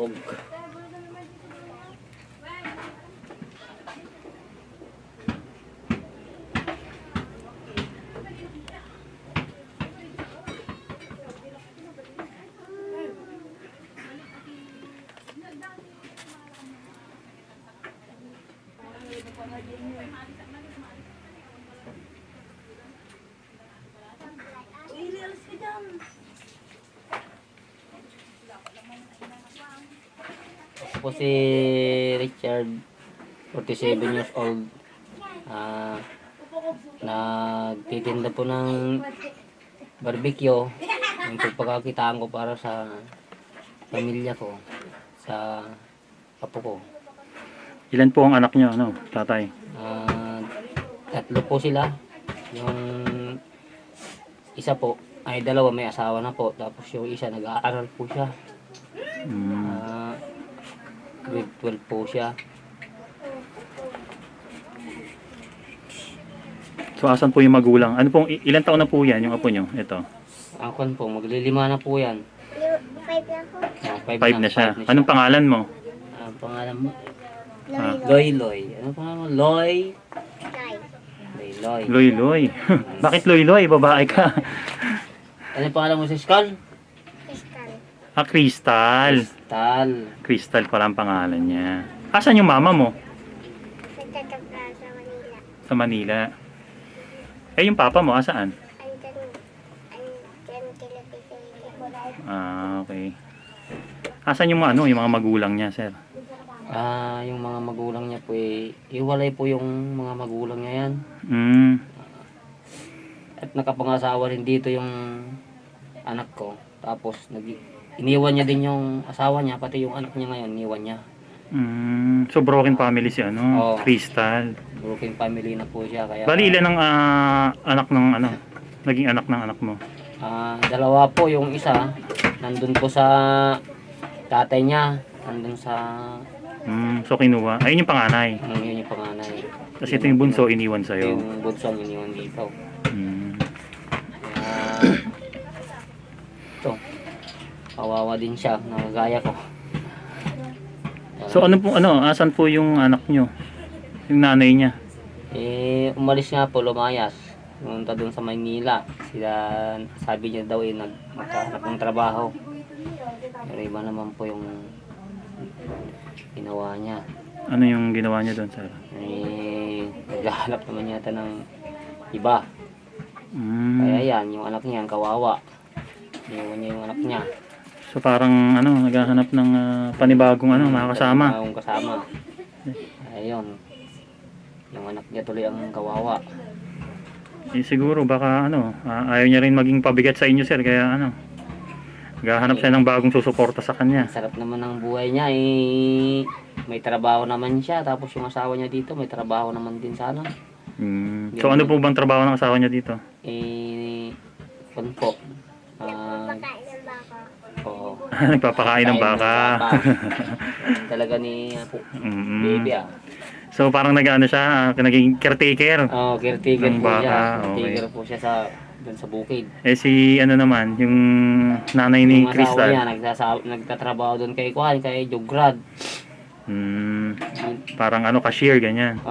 Itlog. Ako si Richard, 47 years old. Nagtitinda po ng barbecue. Yung pagkakakitaan ko para sa pamilya ko, sa apo ko. Ilan po ang anak nyo, ano, tatay? Tatlo po sila. Yung isa po ay dalawa, may asawa na po. Tapos yung isa nag-aaral po siya. Grade 12 po siya. So, asan po yung magulang? Ano pong, ilan taon na po yan, yung apo nyo? Ito. Angkon po, maglilima na po yan. 5 lang po. 5 na siya. Anong pangalan mo? Ang pangalan mo? Loy. Loy. Anong pangalan mo? Loy. Loy. Loy Loy. Bakit Loy Loy? Babae ka. Anong pangalan mo sa school? Crystal. Crystal. Tal. Crystal pala ang pangalan niya. Asan yung mama mo? Nagtatabla sa Manila. Sa Manila. Eh, yung papa mo, asaan? Andyan kila Pipili. Okay. Asan yung ano, yung mga magulang niya, sir? Yung mga magulang niya po iwalay po yung mga magulang niya yan. At nakapangasawa rin dito yung anak ko. Tapos iniwan niya din yung asawa niya, pati yung anak niya ngayon, iniwan niya. So broken family si ano, Oo. Crystal. Broken family na po siya. Kaya, Bali, ilan ang anak ng ano, naging anak ng anak mo? dalawa po, yung isa, nandun po sa tatay niya, nandun sa, So kinuha. Ayun yung panganay. yun yung panganay. Tapos ito yung bunso, iniwan sa'yo. Yung bunso ang iniwan dito. Kaya, ito, kawawa din siya, nagagaya ko. So ano po, ano, asan po yung anak nyo? Yung nanay niya? Umalis nga po, lumayas. Pumunta doon sa Maynila. Sila, sabi niya daw magkahanap ng trabaho. Pero iba naman po yung ginawa niya. Ano yung ginawa niya doon, sir? Naghahanap naman yata ng iba. Kaya yan, yung anak niya, ang kawawa. Iniwan niya yung anak niya. So parang ano, naghahanap ng panibagong ano, makakasama. Panibagong kasama. Ayun. Yung anak niya tuloy ang kawawa. Eh, siguro baka ano, ayaw niya rin maging pabigat sa inyo, sir, kaya ano, naghahanap siya ng bagong susuporta sa kanya. Sarap naman ng buhay niya, may trabaho naman siya, tapos yung asawa niya dito may trabaho naman din sana. So ano po bang trabaho ng asawa niya dito? Kun po. Pagkain ng baka. Oo. Nagpapakain ng baka. Talaga ni baby So parang nag-ano siya, naging caretaker. Caretaker ng po siya. baka, Caretaker po siya dun sa bukid. Eh si ano naman, yung nanay ni Yung asawa Crystal. niya, nagtatrabaho doon kay Jograd. Parang ano, cashier, ganyan.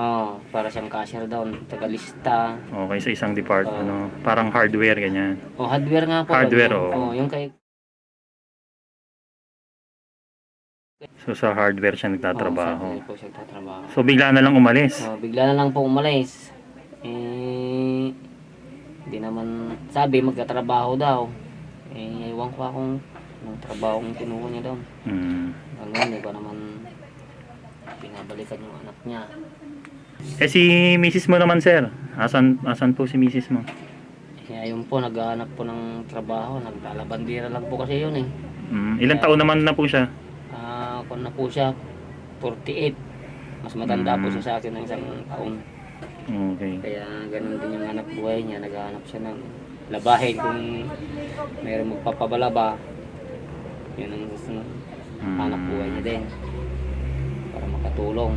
Para siyang cashier daw, tagalista. Okay, sa isang department, ano, parang hardware, ganyan. Hardware nga po. Hardware, yung kay... So sa hardware siya nagtatrabaho. po siya nagtatrabaho. So bigla na lang umalis. Bigla na lang po umalis. Hindi naman, sabi magtatrabaho daw. Ewan ko akong trabaho kung kinuha niya daw. Hanggang hindi ko naman pinabalikan yung anak niya. Eh si Mrs. mo naman, sir. Asan po si Mrs. mo? Ayun po, naghahanap po ng trabaho. Naglalabandira lang po kasi yun Ilang taon naman na po siya? Kung na po siya, 48. Mas matanda po siya sa akin ng isang taon. Okay. Kaya ganun din yung anak buhay niya. Naghahanap siya ng labahin kung mayroong magpapabalaba. Yun ang gusto ng anak buhay niya din. Para makatulong.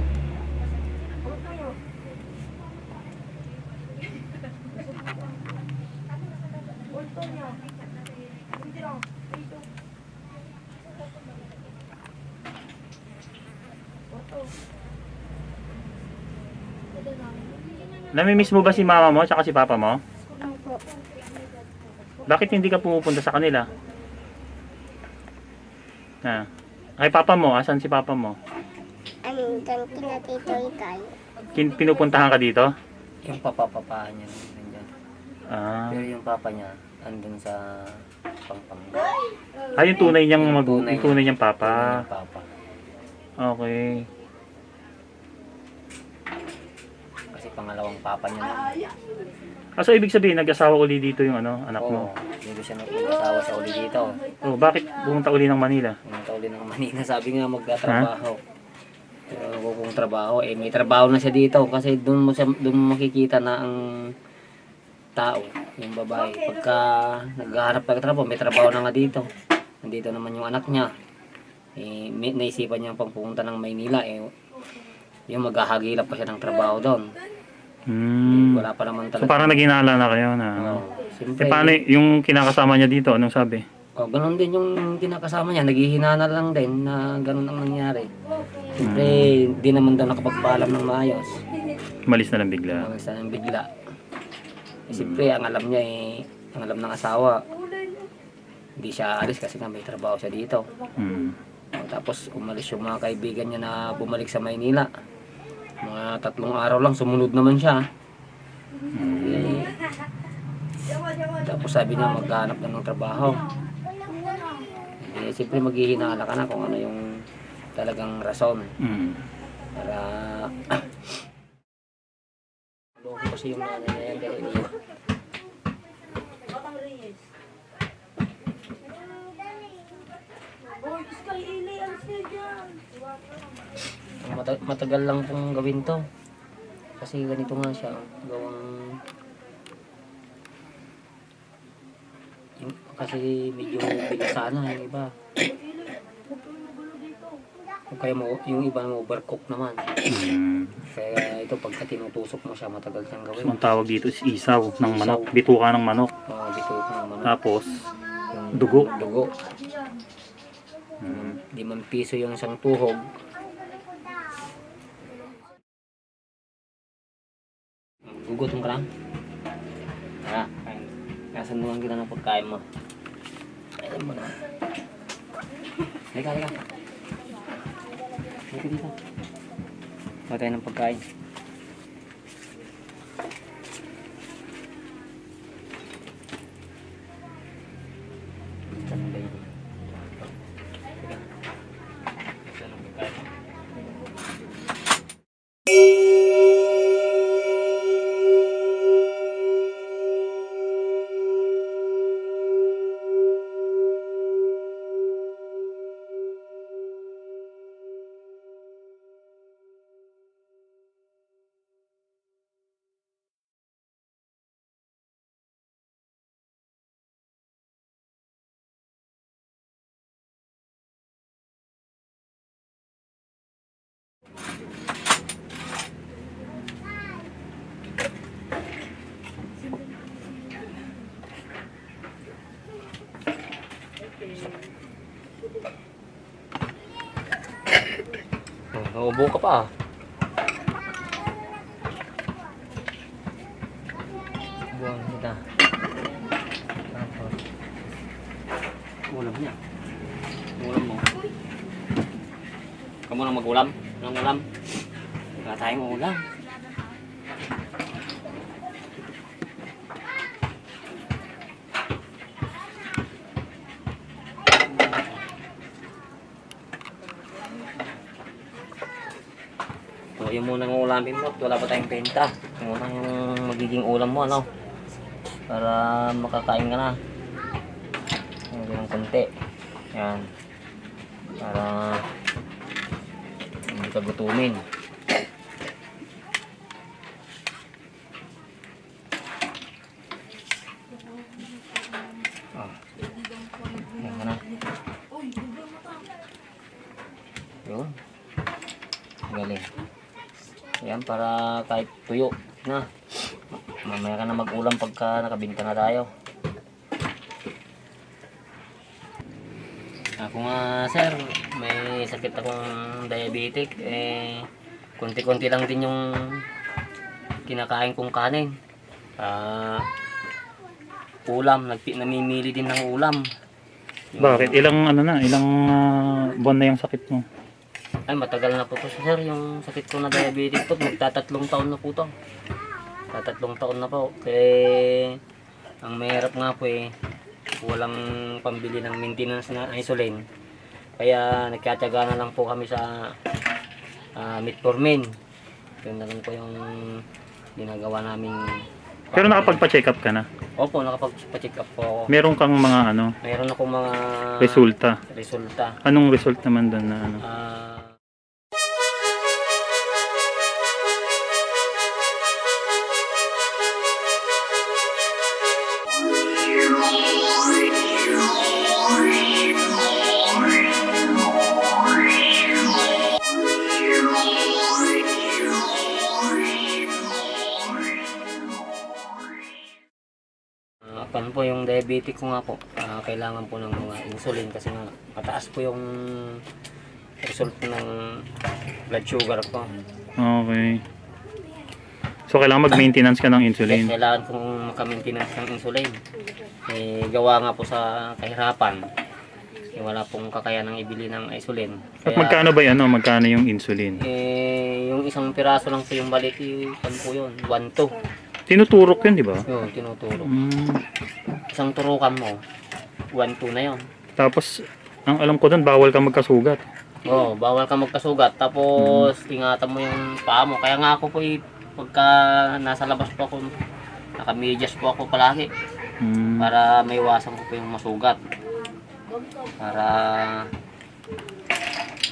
Namimiss mo ba si mama mo at si papa mo? Opo. Bakit hindi ka pumupunta sa kanila? Ha? Ay, papa mo, asan si papa mo? Andyan kina Tito Ikay. Pinupuntahan ka dito? Yung papapapaan niya nandiyan. Ah. Pero yung papa niya, andun sa Pampanga. Yung tunay niyang Tunay yung tunay niyang Tunay papa. niyang papa. Okay. Kasi pangalawang papa niya na. So ibig sabihin nag-asawa uli dito yung anak mo. Oo, dito siya nag-asawa sa uli dito. Oh, bakit pumunta uli ng Manila? Pumunta uli ng Manila, sabi nga magtatrabaho. Pero kung trabaho, may trabaho na siya dito kasi doon mo makikita na ang tao, yung babae. Pagka naghahanap ng trabaho, may trabaho na nga dito. Nandito naman yung anak niya. Naisipan niya pang pumunta ng Maynila, yung maghahagilap pa siya ng trabaho doon. Wala pa naman So talaga. parang naghinala na kayo na. Siyempre, Paano yung kinakasama niya dito? Anong sabi? ganun din yung kinakasama niya. Naghihinana lang din na ganun ang nangyari. Siyempre, di naman daw nakapagpaalam ng maayos. Umalis na lang bigla. Isa ng bigla. Siyempre, ang alam niya ang alam ng asawa, hindi siya alis kasi nga may trabaho siya dito. Tapos umalis yung mga kaibigan niya na bumalik sa Maynila. Mga 3 araw lang, sumunod naman siya. Tapos sabi niya maghanap na ng trabaho. Siyempre maghihinala ka na kung ano yung talagang rason. Para loko kasi yung nanay na yan dahil matagal lang pong gawin to. Kasi ganito nga siya, gawang kasi medyo bigasana yung iba. Kaya yung iba mo overcook naman. Kaya ito pagka tinutusok mo siya matagal siyang gawin. So ang tawag dito is isaw ng manok, bituka ng manok. Bituka ng manok. Tapos Yung dugo. 5 piso yung isang tuhog. Gugutom ka lang? Tara, kain. Kasanduhan kita ng pagkain mo. Ayan mo na. Halika. Halika dito. Kuha tayo ng pagkain. Nauubo ka pa. Buwan kita. Ulam niya. Ulam mo. Kamu nang mag-ulam? Nang ulam? Wala tayong ulam. So, yung munang ulamin mo, wala pa tayong benta. Yung munang magiging ulam mo, ano? Para makakain ka na. Yung ng konti. Yan. Para hindi ka gutumin. Yan ka na. Yun. Galing. Yan, para kahit tuyo na. Mamaya ka na mag-ulam pagka nakabinta na tayo. Ako nga sir, may sakit akong diabetic. Konti-konti lang din yung kinakain kong kanin. Ulam, namimili din ng ulam. Bakit? Ilang buwan na yung sakit mo? Ay, matagal na po to sir, yung sakit ko na diabetic po. Magtatatlong taon na po to. Tatatlong taon na po. Ang mahirap nga po walang pambili ng maintenance na insulin. Kaya nagkatyaga na lang po kami sa metformin. Yun na lang po yung ginagawa namin. Pero nakapagpa-check up ka na? Opo, nakapagpa-check up po ako. Meron kang mga Meron akong mga resulta? resulta. Anong result naman doon na Pan po yung diabetic ko nga po, kailangan po ng mga insulin kasi nga mataas po yung result ng blood sugar ko. Okay. So kailangan mag-maintenance ka ng insulin? Yes, kailangan kong maka-maintenance ng insulin. Gawa nga po sa kahirapan. Wala pong kakayanang ibili ng insulin. At magkano ba yan? Magkano yung insulin? Yung isang piraso lang po yung balik, pan po yun, 1-2. Tinuturok yun, di ba? Yun, tinuturo. Isang turukan mo, 1-2 na yun. Tapos, ang alam ko doon, bawal ka magkasugat. Oo, bawal ka magkasugat. Tapos, ingatan mo yung paa mo. Kaya nga ako po, pagka nasa labas po ako, naka-medyas po ako palagi. Para maiwasan ko po yung masugat. Para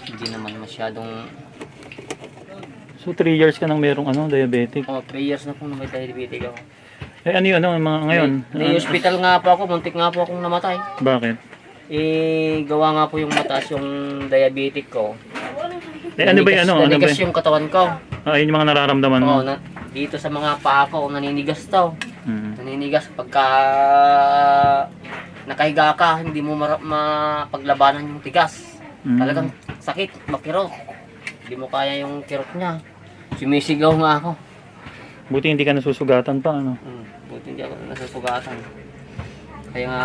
hindi naman masyadong... So 3 years ka nang merong diabetic? 3 years na po na may diabetic ako. Ano yun, mga ngayon? Hospital nga po ako, muntik nga po akong namatay. Bakit? Gawa nga po yung mataas yung diabetic ko. Ano ba yan? Nanigas yung katawan ko. Yun yung mga nararamdaman mo? Dito sa mga paa ko, naninigas daw. Naninigas pagka nakahiga ka, hindi mo mapaglabanan yung tigas. Talagang sakit, makirot. Hindi mo kaya yung kirot niya. Sumisigaw nga ako. Buti hindi ka nasusugatan pa, Buti hindi ako nasusugatan. Kaya nga...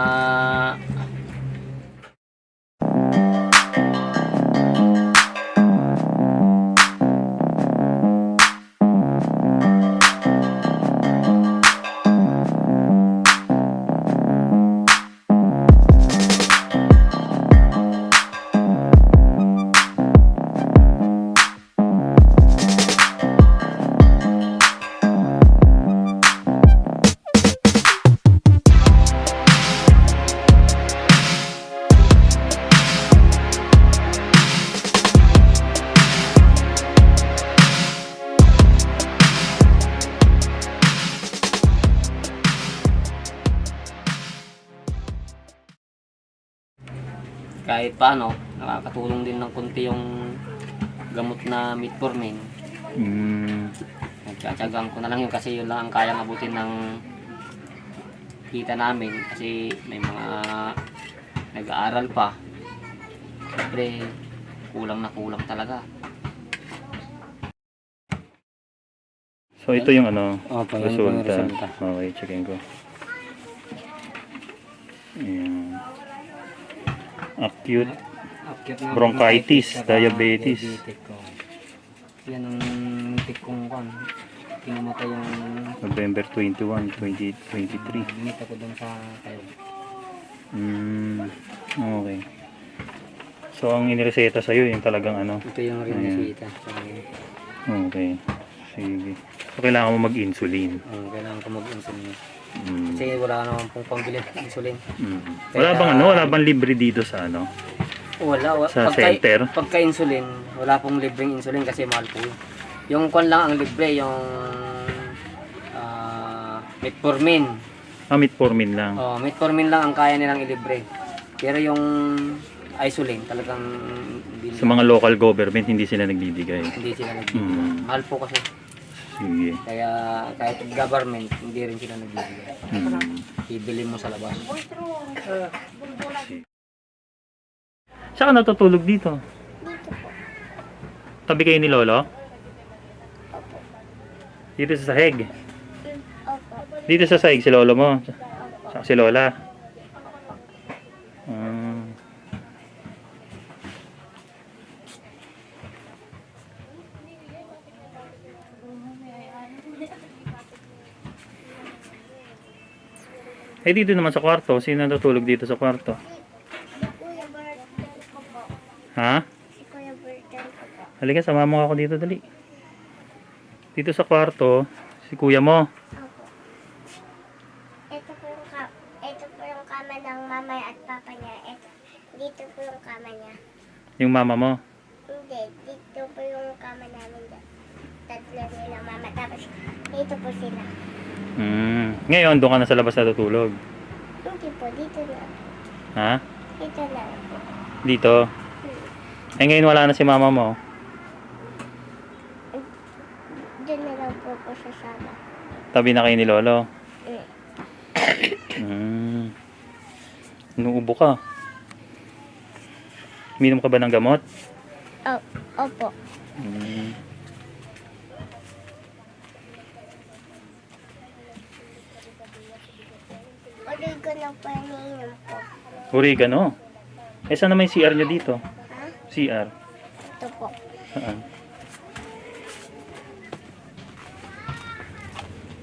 kahit paano, nakakatulong din ng konti yung gamot na metformin. Nagtsatsagaan ko na lang yun kasi yun lang ang kayang abutin ng kita namin kasi may mga nag-aaral pa. Siyempre, kulang na kulang talaga. So ito yung Opo, yun po yung resulta. resulta. Okay, checkin ko. Ayan. Acute bronchitis, diabetes. Yan ang muntik kong kan. Pinamatay yung... November 21, 2023. Binita ko doon sa kayo. Okay. So ang inireseta sa'yo yung talagang Ito yung rinisita. Okay. Sige. So kailangan mo mag-insulin. Kailangan ko mag-insulin. Kasi wala naman pong pambili ng insulin. Wala bang libre dito sa Wala. Sa center? Pagka-insulin, wala pong libreng insulin kasi mahal po yun. Yung kwan lang ang libre, yung metformin. Metformin lang. Metformin lang ang kaya nilang ilibre. Pero yung insulin, talagang hindi, Sa mga local government, hindi sila nagbibigay. hindi sila nagbibigay. Mahal po kasi. Sige. Kaya kahit government, hindi rin sila nagbibigay. Ibili mo sa labas. Saan ka natutulog dito? Dito po. Tabi kayo ni Lolo? Dito sa sahig. Opo. Dito sa sahig si lolo mo. Saka si lola. Ah. Eh dito naman sa kwarto, sino natutulog dito sa kwarto? Kuya Burton ko po. Ha? Si Kuya Burton ko po. Halika, sama mo ako dito, dali. Dito sa kwarto, si kuya mo. Opo. Ito po yung kama ng mama at papa niya. Dito po yung kama niya. Yung mama mo. Hindi, dito po yung kama namin. Tatlo nila mama. Tapos dito po sila. Ngayon, doon ka na sa labas natutulog. Hindi po, dito na. Ha? Dito na po. Dito. Eh ngayon wala na si mama mo. Doon na lang po po sa sala. Tabi na kayo ni lolo. Mm. Inuubo ka. Minom ka ba ng gamot? Oh, opo. Origo na po yung iniinom po. Oregano. Eh saan naman yung CR nyo dito? Ha? CR. Ito po. Saan?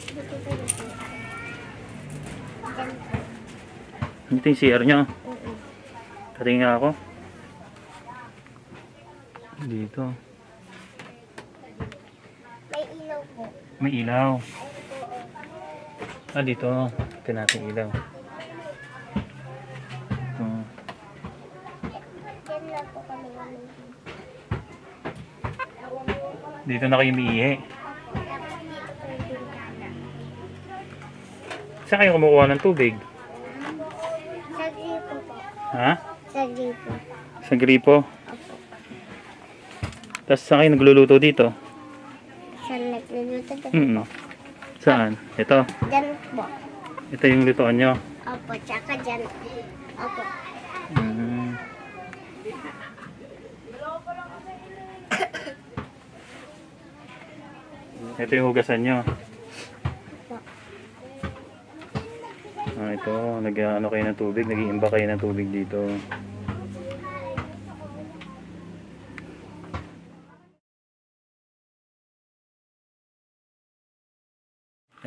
Dito po yung CR. Diyan po. Dito yung CR nyo. Mm-mm. Tatingin nga ako. Dito. May ilaw po. May ilaw. Ay po. Ah, dito. Ito natin ilaw. Ito. Diyan lang po kami namin. Dito na kayo umiihi. Tapos dito po yung bintana. Saan kayo kumukuha ng tubig? Sa gripo po. Ha? Sa gripo. Sa gripo. Opo. Tapos saan kayo nagluluto dito? Sa nagluluto po. Saan? Ito. Diyan po. Ito yung lutoan nyo. Opo, tsaka dyan. Opo. Ito yung hugasan nyo. Ah, ito. Nag-ano kayo ng tubig. Nag-iimba kayo ng tubig dito.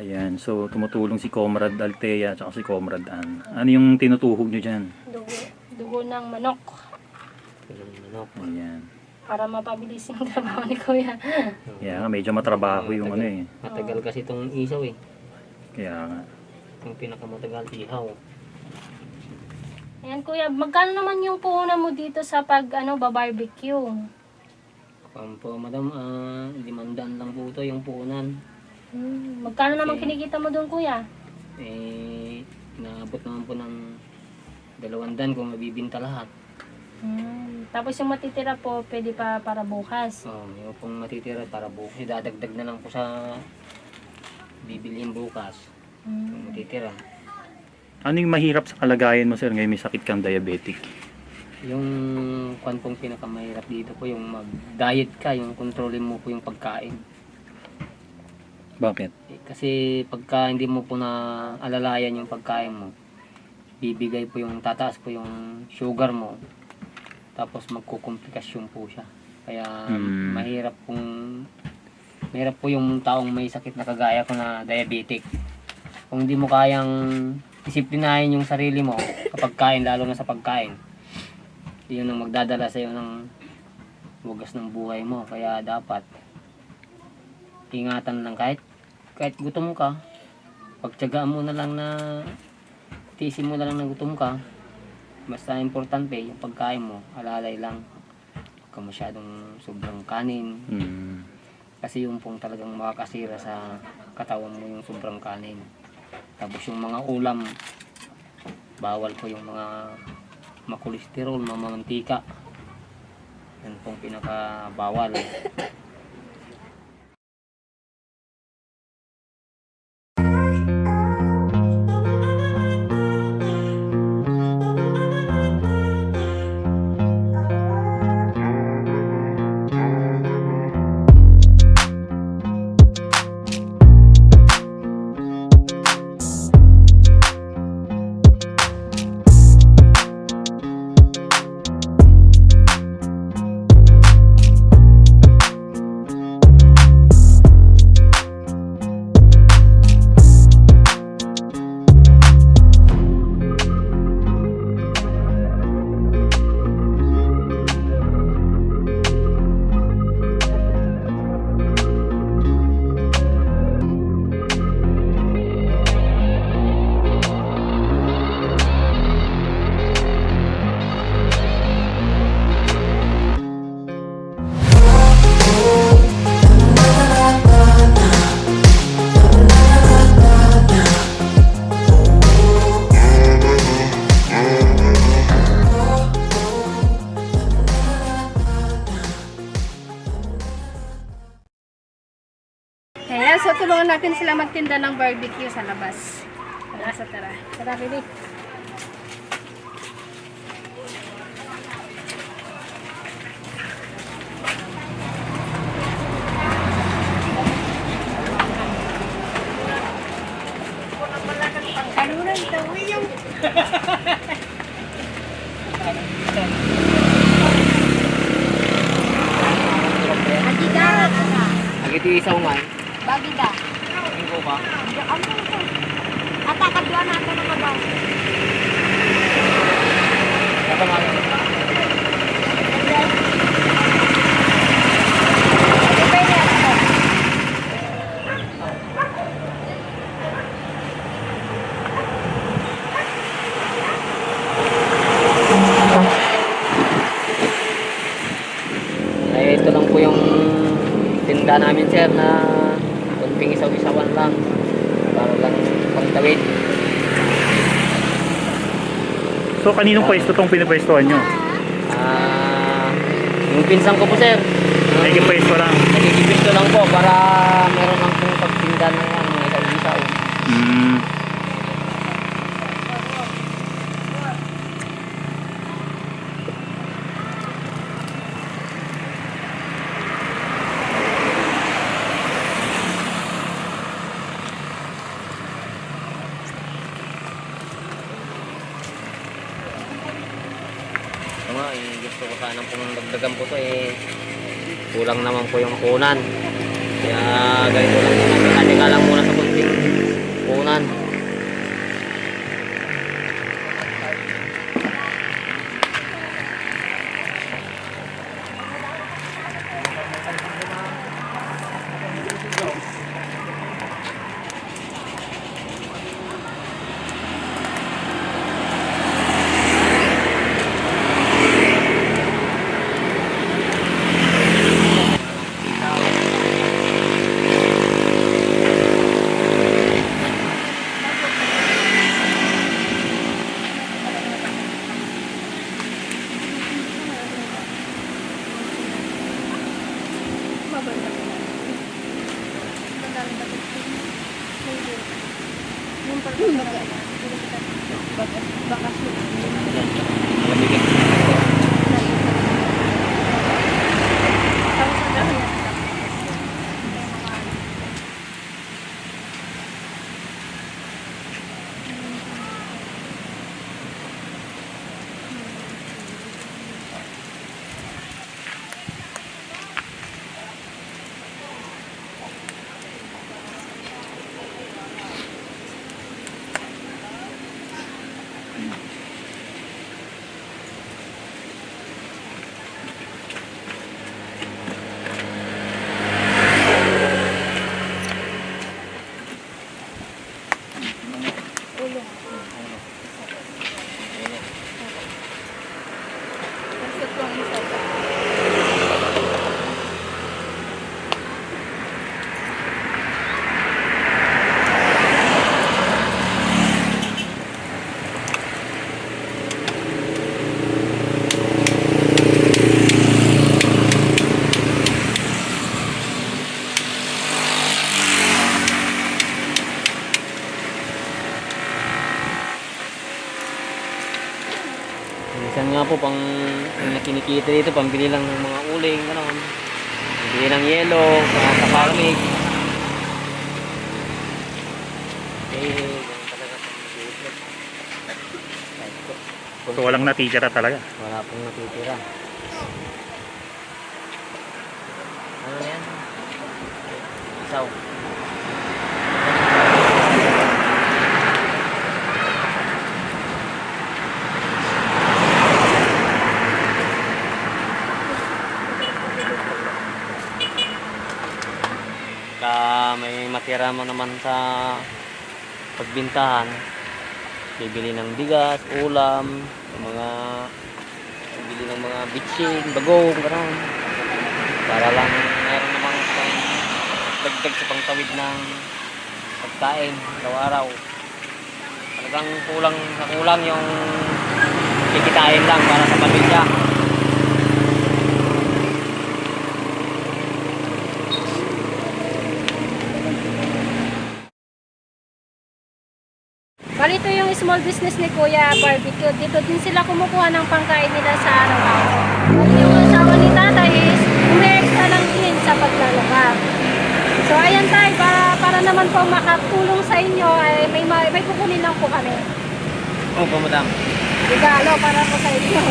Ayan. So, tumutulong si Comrade Altea at si Comrade Ann. Ano yung tinutuhog nyo dyan? Dugo ng manok. Manok. Ayan. Para mapabilis yung trabaho ni Kuya. Kaya nga, medyo matrabaho yung ano eh. Matagal kasi itong isaw eh. Kaya nga. Yung pinakamatagal ihaw. Ayan Kuya, magkano naman yung puhunan mo dito sa pag barbecue? Po, madam, 500 lang po ito yung puunan. Magkano naman kinikita mo doon Kuya? Eh, naabot naman po ng 200 kung mabibinta lahat. Tapos yung matitira po, pwede pa para bukas. Yung pong matitira para bukas, idadagdag na lang po sa bibilhin bukas. Yung matitira. Ano yung mahirap sa kalagayan mo, sir, ngayon may sakit kang diabetic? Yung kwan pong pinakamahirap dito po, yung mag-diet ka, yung kontrolin mo po yung pagkain. Bakit? Kasi pagka hindi mo po na alalayan yung pagkain mo, bibigay po yung tataas po yung sugar mo. Tapos magkukomplikasyon po siya. Kaya mahirap po yung taong may sakit na kagaya ko na diabetic. Kung hindi mo kayang disiplinahin yung sarili mo kapag kain, lalo na sa pagkain, yun ang magdadala sa iyo ng wagas ng buhay mo. Kaya dapat ingatan lang kahit gutom ka, pagtiyagaan mo na lang na tiisin mo na lang na gutom ka. Basta importante yung pagkain mo, alalay lang. Huwag ka masyadong sobrang kanin. Kasi yung pong talagang makakasira sa katawan mo yung sobrang kanin. Tapos yung mga ulam, bawal po yung mga makolesterol, mga mantika. Yan pong pinaka-bawal. Tutulungan natin sila magtinda ng barbecue sa labas. Tara. Tara, Bibi. Kaluran daw yung... Agida. Agiti isaw man. Bagida. Ang ko ba? Ata kadua na ito na kabaw. Saka man. Eh, ito lang po yung tinda namin sir na kunting isaw-isawan lang para lang pagtawid. So, kaninong pwesto tong pinipwestuhan nyo? Yung pinsan ko po sir, Ay, pwesto lang. nagigipis ko lang po para meron lang pong pagtinda ng mga isaw-isaw. Hmm. Ito nga, gusto ko sanang pong dagdagan po to kulang naman po yung punan. Kaya ganito lang muna, pinadika lang muna sa kunting punan. Minsan nga po, pang kinikita dito, pambili lang ng mga uling, gano'n. Pambili ng yelo, sa palamig. Ganun talaga pang business. So, walang natitira talaga. Wala pong natitira. Ano yan? Isaw. May matira mo naman sa pagbintahan, bibili ng bigas, ulam, bibili ng mga bitsin, bagong, gano'n. Para lang meron namang dagdag sa pangtawid ng pagkain araw-araw. Talagang kulang yung kikitain lang para sa pamilya. Bali, ito yung small business ni Kuya Barbecue. Dito din sila kumukuha ng pangkain nila sa araw-araw. Bali, yung asawa ni Tatay is extra lang din sa paglalaba. So, ayan tayo, para naman po makatulong sa inyo, ay may kukunin lang po kami. Opo, madam. Regalo para po sa inyo.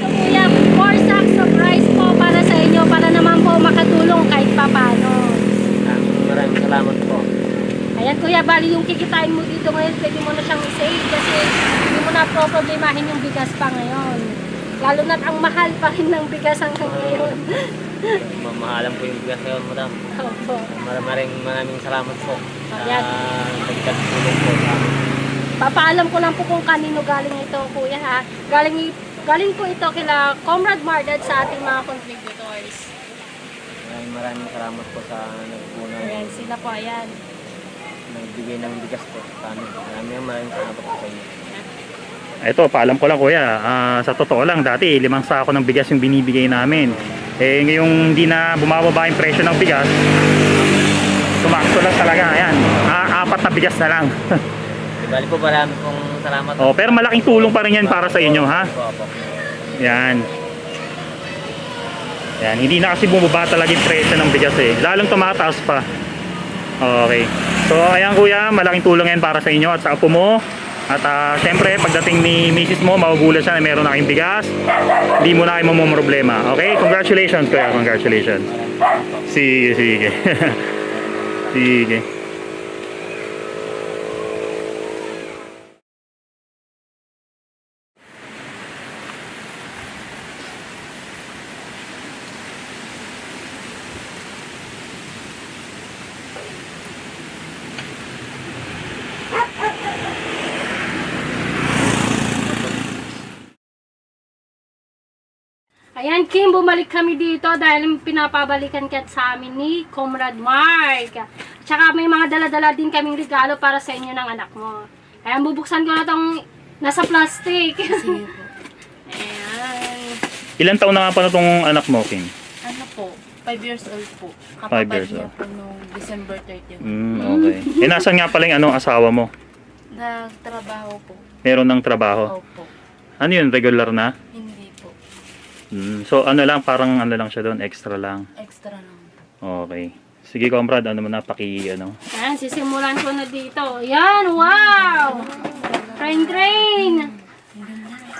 Kuya, 4 sacks of rice po para sa inyo, para naman po makatulong kahit papano. Maraming salamat po. Ayan Kuya, bali yung kikitain mo dito ngayon, pwede mo na siyang i-save kasi hindi mo na problemahin yung bigas pa ngayon. Lalo na't ang mahal pa rin ng bigas hanggang ngayon. Mamahalan po yung bigas ngayon, madam. Opo. Maraming salamat po. Ayan. Dagdag tulong po sa amin. Papaalam ko lang po kung kanino galing ito, Kuya, ha. Galing po ito kila Comrade Mardad sa ating mga contributors. Maraming salamat po sa nagpunang Ayan, sila po, ayan. nagbigay ng bigas po sa amin. Maraming salamat po sa inyo. Ito, paalam ko lang kuya, sa totoo lang, dati 5 sako ng bigas yung binibigay namin. Eh, ngayong hindi na bumababa yung presyo ng bigas, sumakto lang talaga, ayan, 4 na bigas na lang. Bali po, marami pong salamat. Oh, pero malaking tulong pa rin yan para sa inyo, ha? Opo. Yan. Yan, hindi na kasi bumaba talaga yung presyo ng bigas eh. Lalong tumataas pa. Okay. So, ayan kuya, malaking tulong yan para sa inyo at sa apo mo. At syempre, pagdating ni misis mo, magugulat siya na meron na kayong bigas. Hindi mo na kayo mamumroblema. Okay? Congratulations kuya, congratulations. Sige, sige. Sige. Ayan, Kim, bumalik kami dito dahil pinapabalikan ka sa amin ni Comrade Mark. Tsaka may mga dala-dala din kaming regalo para sa inyo ng anak mo. Ayan, bubuksan ko na itong nasa plastic. Sige po. Ayan. Ilan taon na nga pa na itong anak mo, Kim? Ano po? 5 years old po. 5 years niya old. po nung December 30. Okay. Nasaan nga pala yung asawa mo? Nagtrabaho po. Meron ng trabaho? Opo. Ano yun, regular na? Hindi po. So ano lang, parang ano lang siya doon, extra lang. Extra lang. Okay. Sige, comrade, ano mo na, Yan, sisimulan ko na dito. Yan, wow! Rain.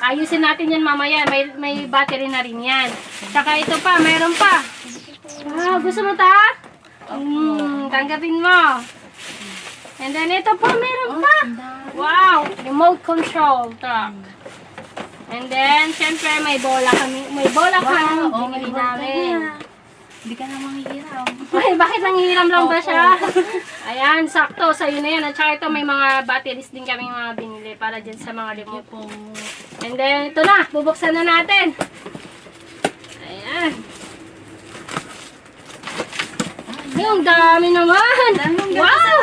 Ayusin natin yan mamaya. May battery na rin yan. Tsaka ito pa, mayroon pa. Wow, gusto mo ta? Tanggapin mo. And then ito pa, mayroon pa. Wow, remote control. Ta. And then, syempre, may bola kami. May bola kami. Binili namin. Hindi ka na manghihiram. Ay, bakit nangihiram lang ba siya? Ayan, sakto. Sa'yo na yan. At saka ito, may mga batteries din kami mga binili para dyan sa mga remote. And then, ito na. Bubuksan na natin. Ayan. Ay, ang dami naman. Wow!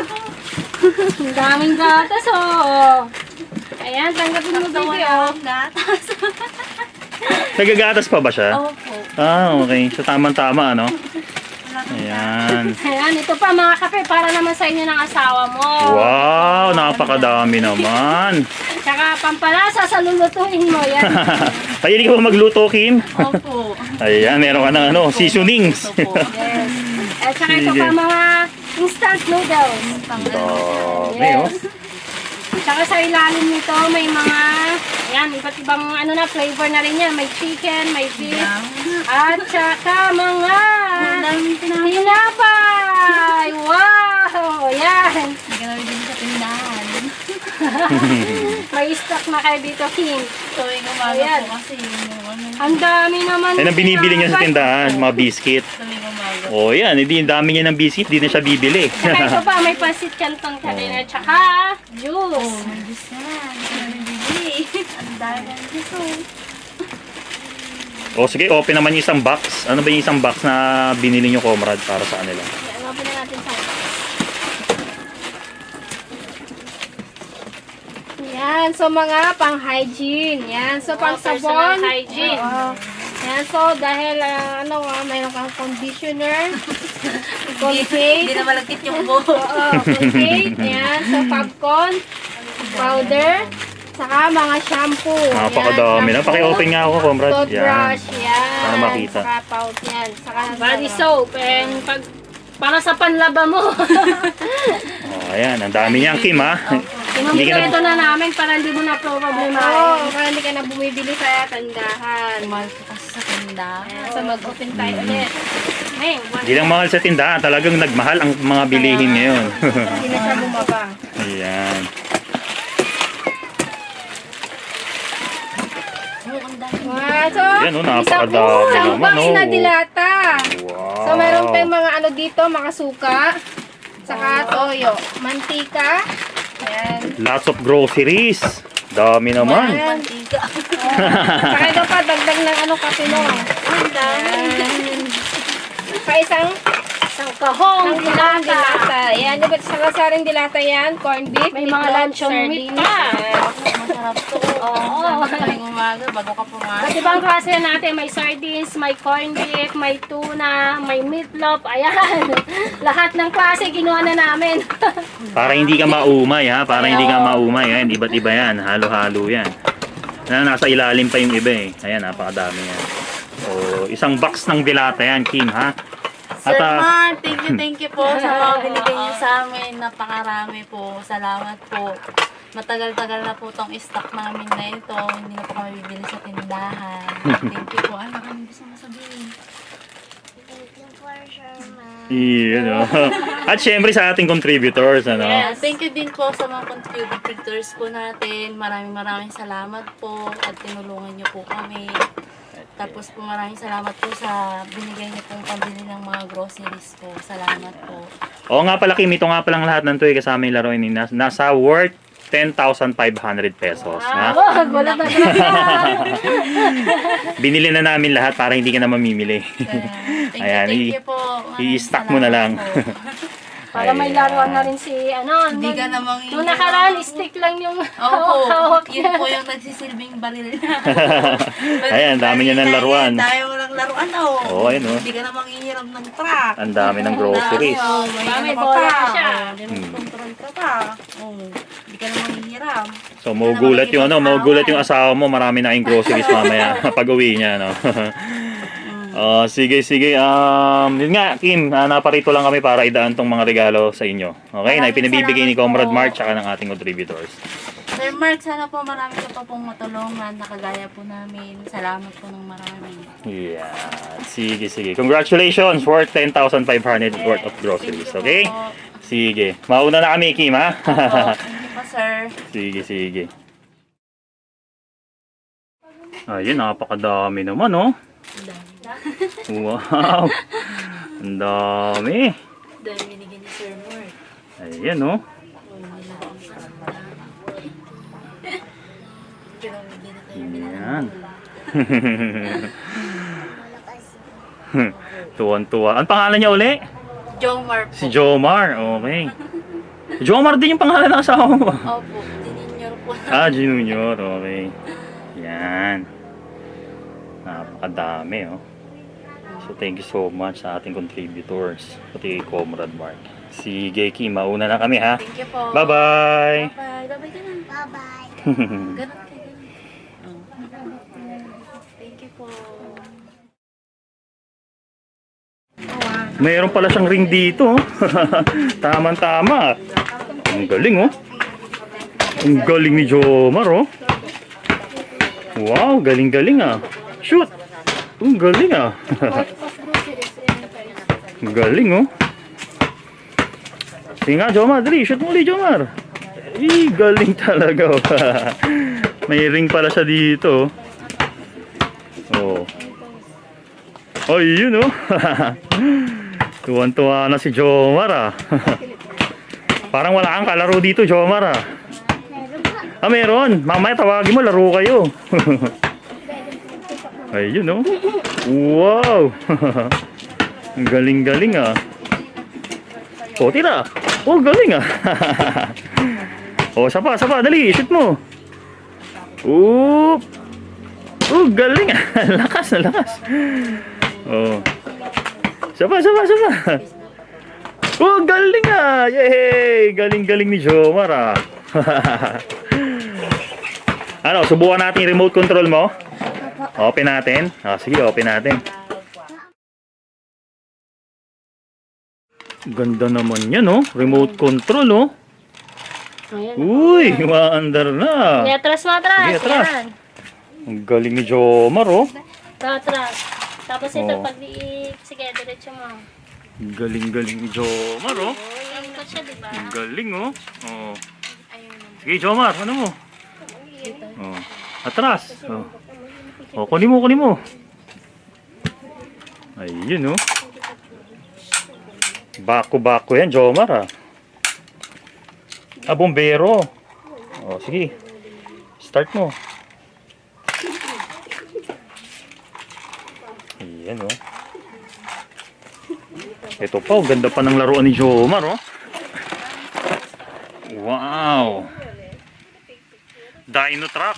Ang daming gatas, oh. Ayan, tanggapin mo dito, oh. Gatas. Nagagatas pa ba siya? Opo. Okay. So tamang-tama, ano? Ayan. Ayan, ito pa mga kape para naman sa inyo ng asawa mo. Wow, napakadami naman. Tsaka pampalasa sa lulutuin mo, yan. Mahilig ka ba magluto, Kim? Opo. Ayan, meron ka ng ano, seasonings. Opo. Yes. At saka ito Sige. pa mga instant noodles. Dami, oh. Tsaka sa ilalim nito may mga, ayan, iba't ibang ano na, flavor na rin yan. May chicken, may beef, at saka mga tinapay. Wow! Ayan. Hindi ka na bibili sa tindahan. May stock na kayo dito, Kim. Tuwing umaga Ayan. po kasi yung ano, Ang dami naman. Yan ang binibili niya sa tindahan, mga biscuit. tuwing umaga. Oh, yan. Hindi, ang dami niya ng biscuit, di na siya bibili. Tsaka ito pa, may pasit canton ka din. At saka, juice. May Diyos na. Hindi ka na bibili. Ang dami ng Diyos. O sige, open naman yung isang box. Ano ba yung isang box na binili niyo, comrade, para sa kanila? Yan, open na natin sa Yan, so mga pang-hygiene. Yan, so pang-sabon. Hygiene. Yan, so dahil mayroon kang conditioner, Colgate. Hindi na malagkit yung buhok. Oo, Colgate. Yan, so popcorn, powder, saka mga shampoo. Napakadami na. Paki-open nga ako, comrade. Yan. Toothbrush, yan. Para makita. Saka pout yan. Saka body soap. And para sa panlaba mo. Oh, ayan. Ang dami niyan, Kim, ha? Hindi ka na- Ito na namin para hindi mo na problema. Oo, para hindi ka na bumibili sa tindahan. Mahal po kasi sa tindahan. So mag-open tayo ulit. Hey, Hindi lang mahal sa tindahan. Talagang nagmahal ang mga bilihin ngayon. hindi na siya bumaba. Ayan. Wow, so, Yan, oh, napakadami isang naman, box oh. na dilata. Wow. So, meron tayong mga ano dito, mga suka, saka toyo, mantika, ayan. Lots of groceries. Dami naman. Ayan. Mantika. Saka ito pa, dagdag ng ano kape mo. Ang dami. Sa isang kahong dilata. Ayan, di ba sa rin dilata yan? Corned beef, may mga luncheon meat pa. Masarap to. Oo. Tuwing umaga, bago ka pumasok. At ibang klase natin, may sardines, may corned beef, may tuna, may meatloaf, ayan. Lahat ng klase ginawa na namin. Para hindi ka maumay, ha? Para hindi ka maumay. Ayan, iba't iba yan. Halo-halo yan. Nasa ilalim pa yung iba, eh. Ayan, napakadami yan. So, isang box ng dilata yan, Kim, ha? Sir At, Mark, thank you po sa mga binigay niyo sa amin. Napakarami po. Salamat po. Matagal-tagal na po tong stock namin na ito. Hindi na po kami bibili sa tindahan. Thank you po. Ano kami gusto mo sabihin? Thank you for sure, ma. Iyan, oh. At syempre sa ating contributors, ano? Thank you din po sa mga contributors po natin. Maraming salamat po at tinulungan niyo po kami. Tapos po maraming salamat po sa binigay niyo pong pambili ng mga groceries po. Salamat po. Oo nga pala, Kim, ito nga palang lahat ng to, eh, kasama yung laruin ni nasa worth 10,500 pesos. Ha? Wala na Binili na namin lahat para hindi ka na mamimili. Thank Ayan, you po. Maraming i-stock mo na lang. salamat po. Para may Ayan. laruan na rin si, Hindi ka namang nung nakaraan, stick lang yung Opo, hawak yun niya. po yung nagsisilbing baril na. Ayan, dami niya ng laruan. Dami mo ng laruan, oh. Oo, ayun, oh. Hindi ka namang ihiram ng truck. Ang dami ng groceries. Oh, May ano bola pa. siya. Control ka pa. Oh, hindi ka namang ihiram. So magugulat yung magugulat yung asawa mo, marami na kayong groceries mamaya pag-uwi niya, no. Sige. Yun nga, Kim, naparito lang kami para idaan tong mga regalo sa inyo. Okay, na ipinabibigay ni Comrade Mark tsaka ng ating contributors. Sir Mark, sana po marami ka pa pong matulungan na kagaya po namin. Salamat po ng marami. Yeah. Sige. Congratulations, worth 10,500 worth of groceries, okay? Sige. Mauna na kami, Kim, ha? Opo, thank you po, sir. Sige. Ayun, napakadami naman, oh. Wow. Ang dami. Dahil binigyan ni Sir Mark. Ayan, oh. Ayan. Tuwan-tuwa. Ang pangalan niya uli? Jomar po. Si Jomar. Okay. Jomar din yung pangalan ng asawa mo. Opo, Junior po. Junior. Okay. Yan. Napakadami, oh. So, thank you so much sa ating contributors. Pati kay Comrade Mark. Sige, Kim. Mauna na kami, ha? Thank you po. Bye-bye. Bye-bye. Bye-bye ka na. Bye-bye. Ganun ka, ganun. Oh. Thank you po. Mayroon pala siyang ring dito. Tama-tama. Ang galing, oh. Ang galing ni Jomar, oh. Wow, galing-galing, ah. Shoot. Ang galing, ah. Ang galing, oh. Sige nga, Jomar. Dali, shoot mo ulit, Jomar. Galing talaga, oh. May ring pala siya dito, oh. Ay, yun, oh. Tuwan-tuwa na si Jomar, ah. Parang wala kang kalaro dito, Jomar, ah. Meron. Mamaya tawagin mo, laro kayo. Ayun, oh. Wow. Ang galing-galing, ah. Tira. Galing, ah. Sapa. Dali, shoot mo. Galing, ah. Lakas. Sapa. Galing, ah. Yay! Galing ni Jomar, ah. Subukan natin yung remote control mo? Open natin. Sige, open natin. Ganda naman yan, oh. Remote control, oh. Uy, maandar na. Atras. Sige, atras. Yan. Ang galing ni Jomar, oh. Atras. Tapos ito, Oh. sige, diretso mo. Ang galing ni Jomar, oh. Ikot siya, diba? Ang galing, oh. Sige, Jomar, ano mo? Atras. Kunin mo. Ayun, oh. Bako yan, Jomar, ah. Bombero. Sige. Start mo. Ayan, oh. Ito pa, ganda pa ng laruan ni Jomar, oh. Wow. Dino truck.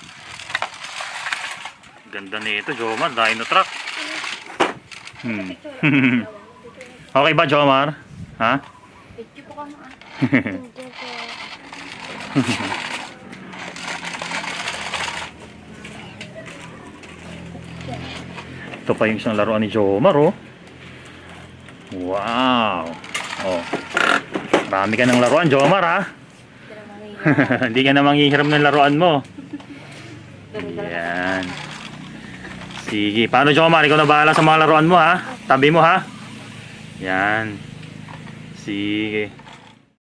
Ganda nito, Jomar. Dino truck. Okay ba, Jomar? Ha? Ito pa yung isang laruan ni Jomar, oh. Wow. Marami ka ng laruan, Jomar, ha? Hindi ka na manghihiram ng laruan mo. Yan. Sige. Paano, Jomar? Ikaw na bahala sa mga laruan mo, ha? Tabi mo, ha? Yan. Sige.